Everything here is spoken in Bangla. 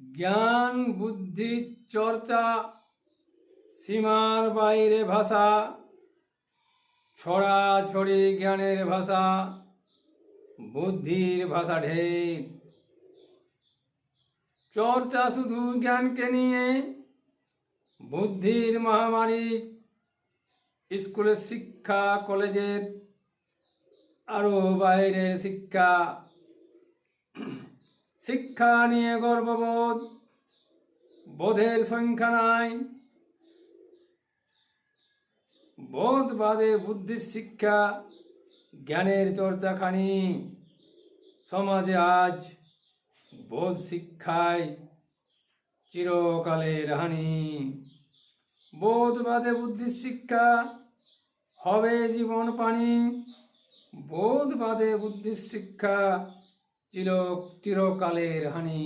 জ্ঞান বুদ্ধি চর্চা, সীমার বাইরে ভাষা, ছড়াছড়ি জ্ঞানের ভাষা, বুদ্ধির ভাষা ঢের। চর্চা শুধু জ্ঞানকে নিয়ে, বুদ্ধির মহামারী, স্কুলের শিক্ষা, কলেজের আরো বাইরের শিক্ষা। শিক্ষা নিয়ে গর্ববোধ, বোধের সংখ্যা নাই। বোধ বাদে বুদ্ধির শিক্ষা, জ্ঞানের চর্চাখানি। সমাজে আজ বোধ শিক্ষায় চিরকালের হানি। বোধ বাদে বুদ্ধির শিক্ষা হবে জীবন পানি। বোধ বাদে বুদ্ধির শিক্ষা চিরকালের হানি।